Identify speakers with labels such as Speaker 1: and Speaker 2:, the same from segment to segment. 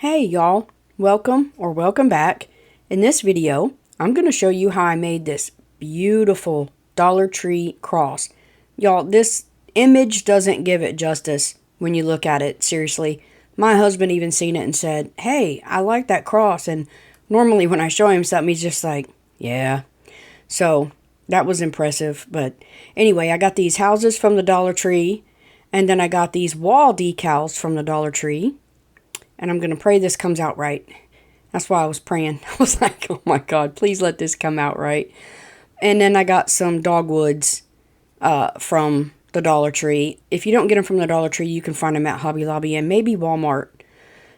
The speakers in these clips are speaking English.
Speaker 1: Hey y'all, welcome back. In this video, I'm going to show you how I made this beautiful Dollar Tree cross. Y'all, this image doesn't give it justice when you look at it, seriously. My husband even seen it and said, hey, I like that cross. And normally when I show him something, he's just like, yeah. So that was impressive. But anyway, I got these houses from the Dollar Tree. And then I got these wall decals from the Dollar Tree. And I'm going to pray this comes out right. That's why I was praying. I was like, oh my God, please let this come out right. And then I got some dogwoods from the Dollar Tree. If you don't get them from the Dollar Tree, you can find them at Hobby Lobby and maybe Walmart.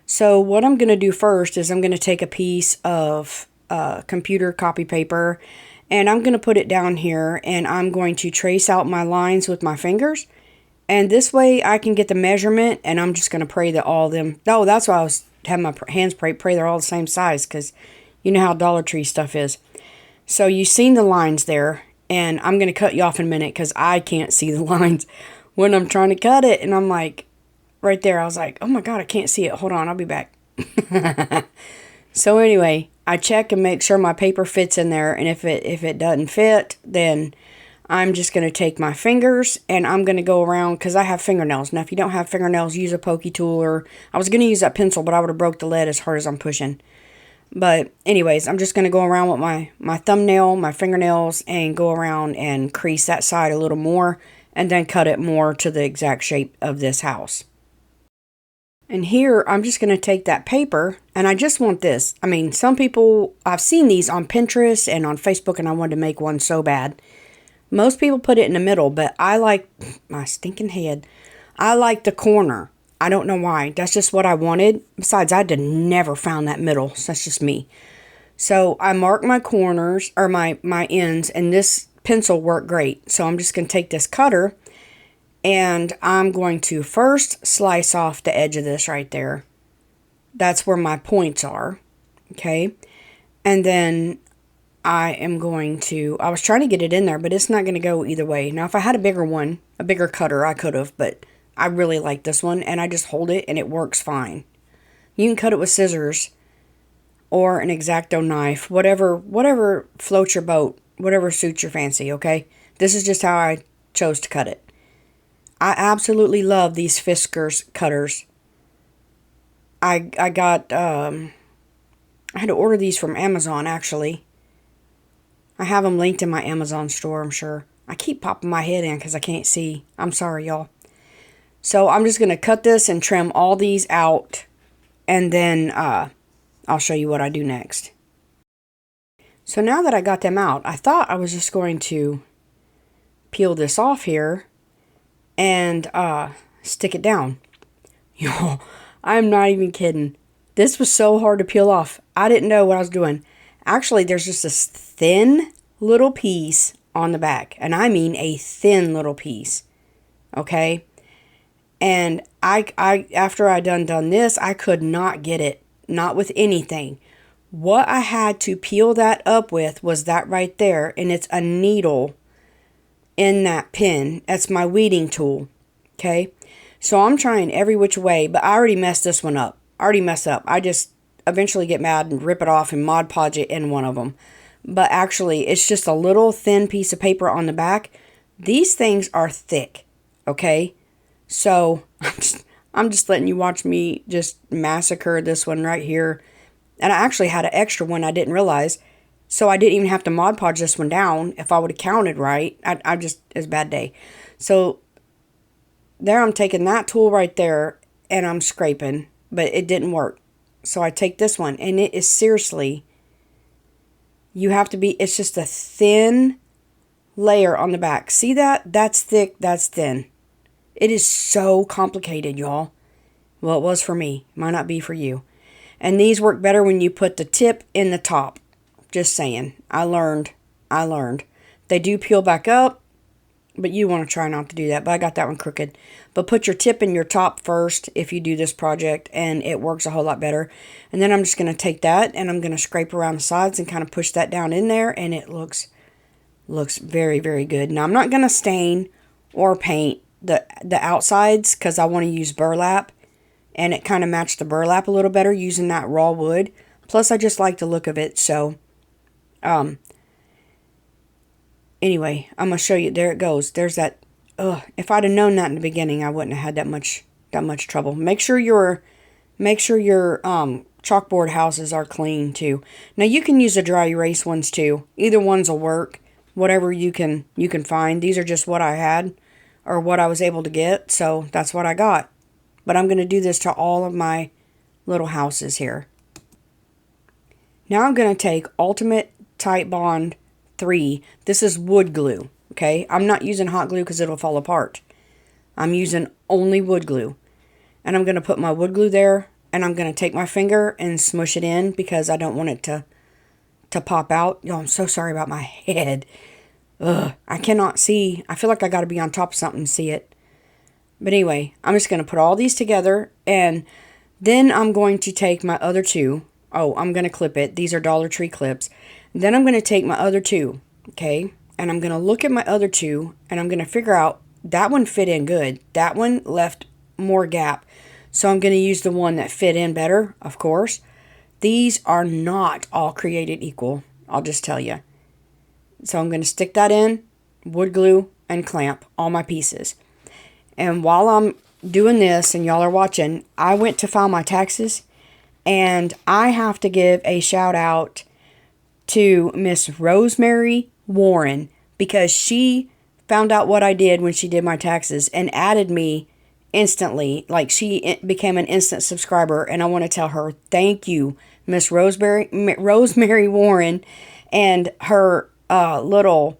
Speaker 1: So what I'm going to do first is I'm going to take a piece of computer copy paper and I'm going to put it down here and I'm going to trace out my lines with my fingers. And this way I can get the measurement and I'm just going to pray that all of them... Oh, that's why I was having my hands pray they're all the same size because you know how Dollar Tree stuff is. So you've seen the lines there and I'm going to cut you off in a minute because I can't see the lines when I'm trying to cut it. And I'm like, right there, I was like, oh my God, I can't see it. Hold on, I'll be back. So anyway, I check and make sure my paper fits in there. And if it doesn't fit, then I'm just going to take my fingers and I'm going to go around because I have fingernails. Now, if you don't have fingernails, use a pokey tool or I was going to use that pencil, but I would have broke the lead as hard as I'm pushing. But anyways, I'm just going to go around with my thumbnail, my fingernails, and go around and crease that side a little more and then cut it more to the exact shape of this house. And here, I'm just going to take that paper and I just want this. I mean, some people, I've seen these on Pinterest and on Facebook and I wanted to make one so bad. Most people put it in the middle, but I like my stinking head. I like the corner. I don't know why. That's just what I wanted. Besides, I'd never found that middle. So that's just me. So I mark my corners or my ends, and this pencil worked great. So I'm just going to take this cutter, and I'm going to first slice off the edge of this right there. That's where my points are. Okay. And then I was trying to get it in there, but it's not going to go either way. Now, if I had a bigger one, a bigger cutter, I could have, but I really like this one, and I just hold it, and it works fine. You can cut it with scissors or an X-Acto knife, whatever floats your boat, whatever suits your fancy, okay? This is just how I chose to cut it. I absolutely love these Fiskars cutters. I had to order these from Amazon, actually. I have them linked in my Amazon store, I'm sure. I keep popping my head in because I can't see. I'm sorry, y'all. So I'm just going to cut this and trim all these out. And then I'll show you what I do next. So now that I got them out, I thought I was just going to peel this off here and stick it down. Y'all, I'm not even kidding. This was so hard to peel off. I didn't know what I was doing. Actually, there's just this thin little piece on the back. And I mean a thin little piece. Okay? And I after I done this, I could not get it. Not with anything. What I had to peel that up with was that right there. And it's a needle in that pin. That's my weeding tool. Okay? So I'm trying every which way. But I already messed this one up. I just eventually get mad and rip it off and Mod Podge it in one of them. But actually, it's just a little thin piece of paper on the back. These things are thick, okay? So, I'm just letting you watch me just massacre this one right here. And I actually had an extra one I didn't realize. So, I didn't even have to Mod Podge this one down if I would have counted right. It was a bad day. So, there I'm taking that tool right there and I'm scraping. But it didn't work. So I take this one, and it is seriously, it's just a thin layer on the back. See that? That's thick, that's thin. It is so complicated, y'all. Well, it was for me. Might not be for you. And these work better when you put the tip in the top. Just saying. I learned. They do peel back up, but you want to try not to do that. But I got that one crooked. But put your tip in your top first if you do this project, and it works a whole lot better. And then I'm just going to take that, and I'm going to scrape around the sides and kind of push that down in there, and it looks very, very good. Now, I'm not going to stain or paint the outsides because I want to use burlap and it kind of matched the burlap a little better using that raw wood. Plus, I just like the look of it. So, anyway, I'm going to show you. There it goes. There's that. If I'd have known that in the beginning, I wouldn't have had that much trouble. Make sure your chalkboard houses are clean too. Now you can use the dry erase ones too. Either ones will work. Whatever you can find. These are just what I had or what I was able to get, so that's what I got. But I'm going to do this to all of my little houses here. Now I'm going to take Ultimate Titebond 3. This is wood glue, okay? I'm not using hot glue because it'll fall apart. I'm using only wood glue. And I'm going to put my wood glue there, and I'm going to take my finger and smush it in because I don't want it to pop out. Yo, I'm so sorry about my head. I cannot see. I feel like I got to be on top of something to see it. But anyway, I'm just going to put all these together, and then I'm going to take my other two. Oh, I'm going to clip it. These are Dollar Tree clips. Then I'm going to take my other two, okay? And I'm going to look at my other two, and I'm going to figure out that one fit in good. That one left more gap. So I'm going to use the one that fit in better, of course. These are not all created equal, I'll just tell you. So I'm going to stick that in, wood glue, and clamp all my pieces. And while I'm doing this and y'all are watching, I went to file my taxes, and I have to give a shout out to Miss Rosemary Warren because she found out what I did when she did my taxes and added me instantly. Like, she became an instant subscriber, and I want to tell her thank you, Miss Rosemary Warren, and her little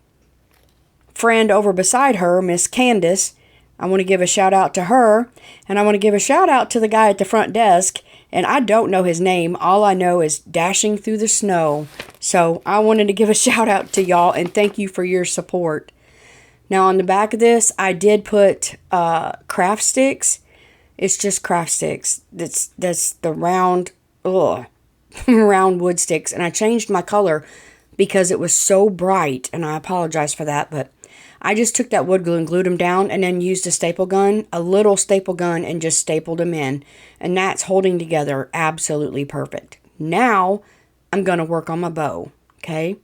Speaker 1: friend over beside her, Miss Candace. I want to give a shout out to her, and I want to give a shout out to the guy at the front desk, and I don't know his name. All I know is Dashing Through the Snow. So I wanted to give a shout out to y'all, and thank you for your support. Now on the back of this, I did put craft sticks. It's just craft sticks. That's the round, round wood sticks. And I changed my color because it was so bright, and I apologize for that, but I just took that wood glue and glued them down and then used a little staple gun, and just stapled them in. And that's holding together absolutely perfect. Now I'm going to work on my bow, okay?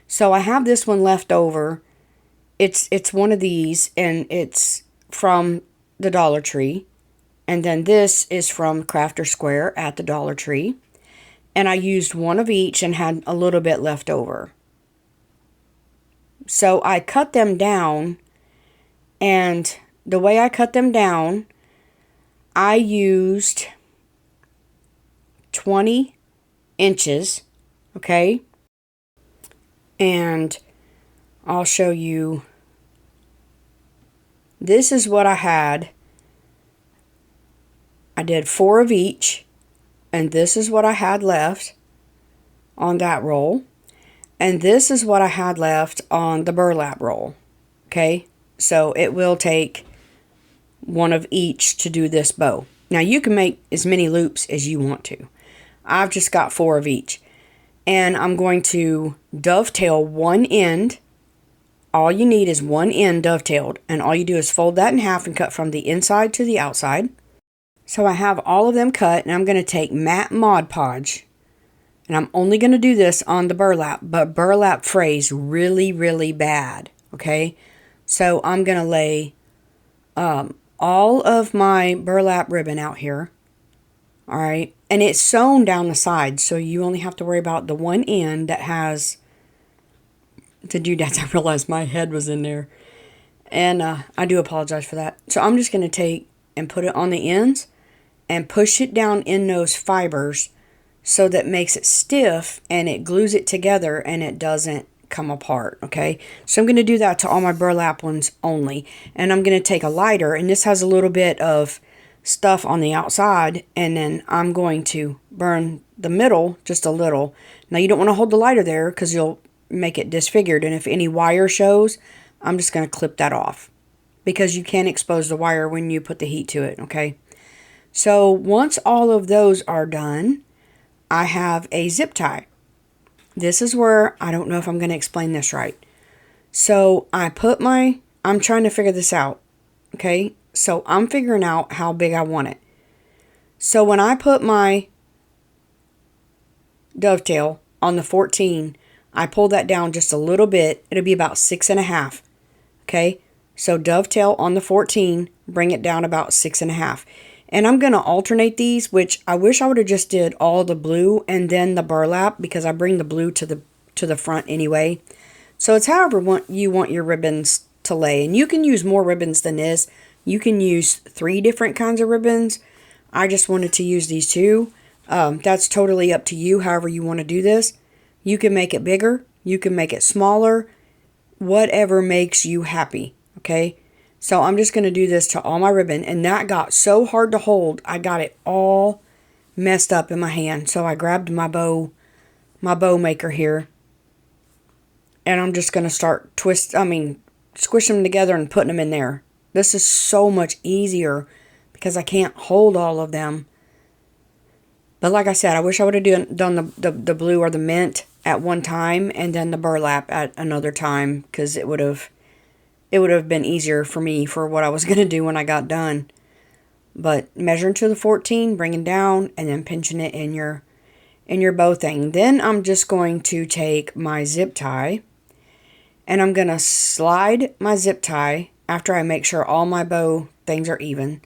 Speaker 1: So I have this one left over. It's one of these, and it's from the Dollar Tree. And then this is from Crafter Square at the Dollar Tree. And I used one of each and had a little bit left over. So I cut them down, and the way I cut them down, I used 20 inches, okay? And I'll show you. This is what I had. I did 4 of each, and this is what I had left on that roll. And this is what I had left on the burlap roll. Okay? So it will take one of each to do this bow. Now you can make as many loops as you want to. I've just got 4 of each. And I'm going to dovetail one end. All you need is one end dovetailed. And all you do is fold that in half and cut from the inside to the outside. So I have all of them cut, and I'm going to take matte Mod Podge. And I'm only going to do this on the burlap, but burlap frays really, really bad, okay? So I'm going to lay all of my burlap ribbon out here, all right? And it's sewn down the side, so you only have to worry about the one end that has the doodads. I realized my head was in there, and I do apologize for that. So I'm just going to take and put it on the ends and push it down in those fibers, so that makes it stiff and it glues it together and it doesn't come apart, okay? So I'm going to do that to all my burlap ones only. And I'm going to take a lighter, and this has a little bit of stuff on the outside, and then I'm going to burn the middle just a little. Now you don't want to hold the lighter there because you'll make it disfigured, and if any wire shows, I'm just going to clip that off because you can't expose the wire when you put the heat to it, okay? So once all of those are done, I have a zip tie. This is where I don't know if I'm going to explain this right. So I'm trying to figure this out. Okay. So I'm figuring out how big I want it. So when I put my dovetail on the 14, I pull that down just a little bit. It'll be about 6.5. Okay, so dovetail on the 14, bring it down about 6.5. And I'm going to alternate these, which I wish I would have just did all the blue and then the burlap, because I bring the blue to the front anyway. So it's however you want your ribbons to lay. And you can use more ribbons than this. You can use 3 different kinds of ribbons. I just wanted to use these 2. That's totally up to you, however you want to do this. You can make it bigger. You can make it smaller. Whatever makes you happy, okay? So I'm just going to do this to all my ribbon. And that got so hard to hold, I got it all messed up in my hand. So I grabbed my bow maker here. And I'm just going to start squishing them together and putting them in there. This is so much easier because I can't hold all of them. But like I said, I wish I would have done the blue or the mint at one time and then the burlap at another time, because it would have been easier for me for what I was going to do when I got done. But measuring to the 14, bringing down, and then pinching it in your bow thing. Then I'm just going to take my zip tie, and I'm going to slide my zip tie after I make sure all my bow things are even.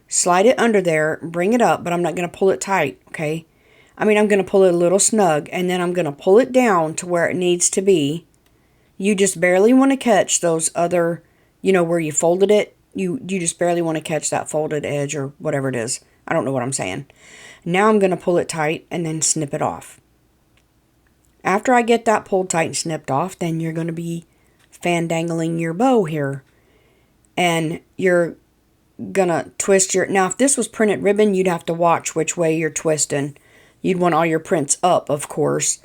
Speaker 1: Slide it under there, bring it up, but I'm not going to pull it tight, okay? I'm going to pull it a little snug, and then I'm going to pull it down to where it needs to be. You just barely want to catch those other, where you folded it. You just barely want to catch that folded edge or whatever it is. I don't know what I'm saying. Now I'm going to pull it tight and then snip it off. After I get that pulled tight and snipped off, then you're going to be fandangling your bow here. And you're gonna twist now if this was printed ribbon, you'd have to watch which way you're twisting. You'd want all your prints up, of course,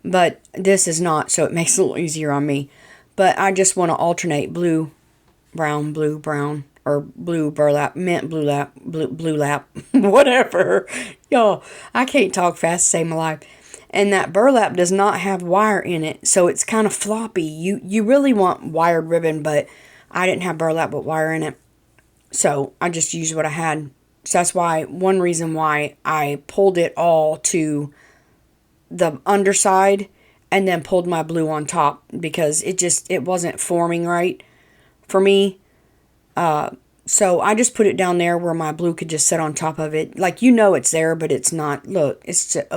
Speaker 1: but this is not, so it makes it a little easier on me. But I just want to alternate blue, brown, or blue burlap, mint blue lap, whatever. Y'all, I can't talk fast to save my life. And that burlap does not have wire in it, so it's kind of floppy. You really want wired ribbon, but I didn't have burlap with wire in it. So I just used what I had. So that's one reason why I pulled it all to the underside and then pulled my blue on top, because it wasn't forming right for me. So I just put it down there where my blue could just sit on top of it. Like, it's there, but it's not. Look, it's just,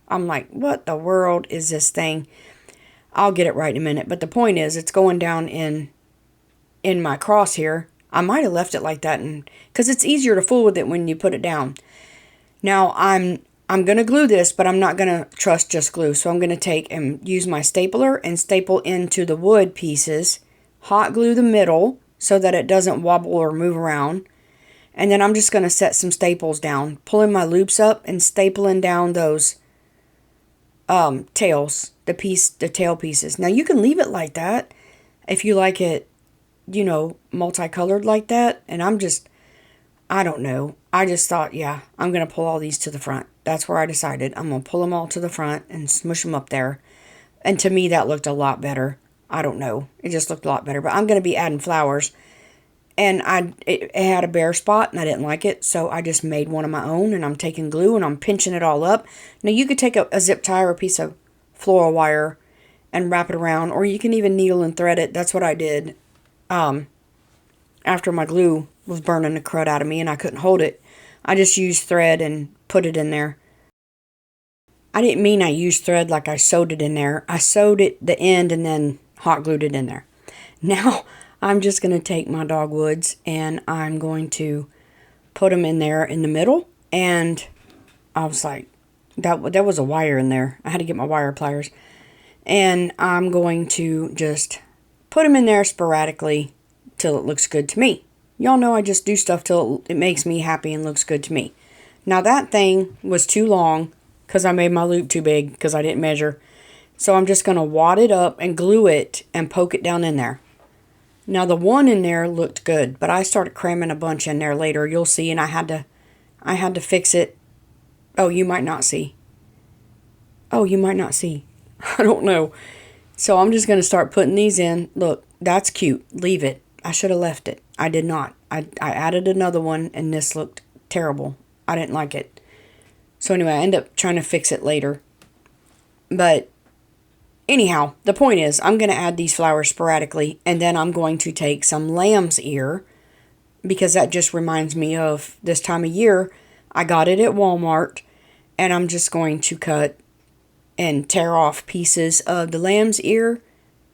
Speaker 1: I'm like, what the world is this thing? I'll get it right in a minute. But the point is, it's going down in my cross here. I might have left it like that, because it's easier to fool with it when you put it down. Now, I'm going to glue this, but I'm not going to trust just glue. So I'm going to take and use my stapler and staple into the wood pieces. Hot glue the middle so that it doesn't wobble or move around. And then I'm just going to set some staples down. Pulling my loops up and stapling down those tails, the tail pieces. Now, you can leave it like that if you like it, multicolored like that. And I don't know. I just thought, yeah, I'm going to pull all these to the front. That's where I decided. I'm going to pull them all to the front and smush them up there. And to me, that looked a lot better. I don't know. It just looked a lot better. But I'm going to be adding flowers. And it had a bare spot and I didn't like it. So I just made one of my own, and I'm taking glue and I'm pinching it all up. Now, you could take a zip tie or a piece of floral wire and wrap it around. Or you can even needle and thread it. That's what I did. After my glue was burning the crud out of me and I couldn't hold it, I just used thread and put it in there. I didn't mean I used thread like I sewed it in there. I sewed it the end and then hot glued it in there. Now I'm just going to take my dogwoods and I'm going to put them in there in the middle. And I was like, there was a wire in there. I had to get my wire pliers. And I'm going to just put them in there sporadically till it looks good to me. Y'all know I just do stuff till it makes me happy and looks good to me. Now, that thing was too long because I made my loop too big because I didn't measure. So I'm just going to wad it up and glue it and poke it down in there. Now, the one in there looked good, but I started cramming a bunch in there later. You'll see, and I had to fix it. Oh, you might not see. I don't know. So I'm just going to start putting these in. Look, that's cute. Leave it. I should have left it. I did not. I added another one, and this looked terrible. I didn't like it. So anyway, I ended up trying to fix it later. But anyhow, the point is, I'm going to add these flowers sporadically, and then I'm going to take some lamb's ear, because that just reminds me of this time of year. I got it at Walmart, and I'm just going to cut and tear off pieces of the lamb's ear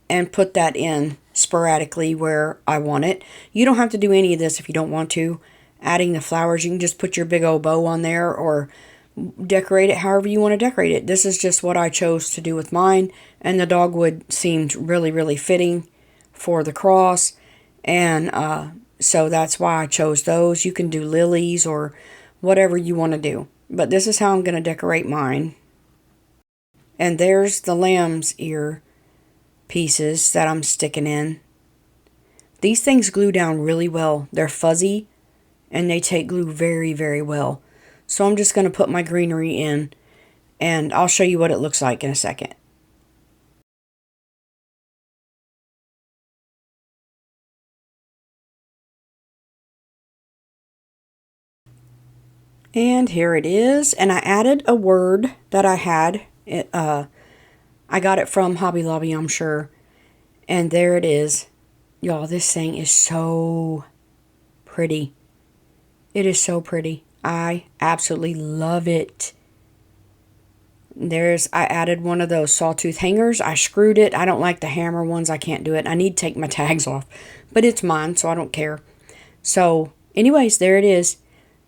Speaker 1: and put that in sporadically where I want it. You don't have to do any of this if you don't want to. Adding the flowers, you can just put your big old bow on there or decorate it however you want to decorate it. This is just what I chose to do with mine, and the dogwood seemed really, really fitting for the cross, and so that's why I chose those. You can do lilies or whatever you want to do, but this is how I'm going to decorate mine. And there's the lamb's ear pieces that I'm sticking in. These things glue down really well. They're fuzzy and they take glue very, very well. So I'm just going to put my greenery in, and I'll show you what it looks like in a second. And here it is. And I added a word that I had. I got it from Hobby Lobby, I'm sure. And there it is. Y'all, this thing is so pretty. It is so pretty. I absolutely love it. I added one of those sawtooth hangers. I screwed it. I don't like the hammer ones. I can't do it. I need to take my tags off. But it's mine, so I don't care. So, anyways, there it is.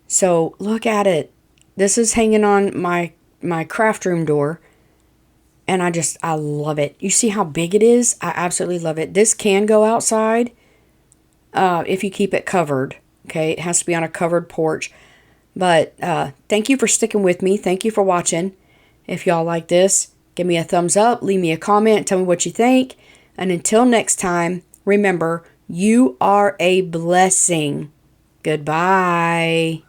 Speaker 1: So, look at it. This is hanging on my craft room door. And I love it. You see how big it is? I absolutely love it. This can go outside if you keep it covered. Okay, it has to be on a covered porch. But thank you for sticking with me. Thank you for watching. If y'all like this, give me a thumbs up. Leave me a comment. Tell me what you think. And until next time, remember, you are a blessing. Goodbye.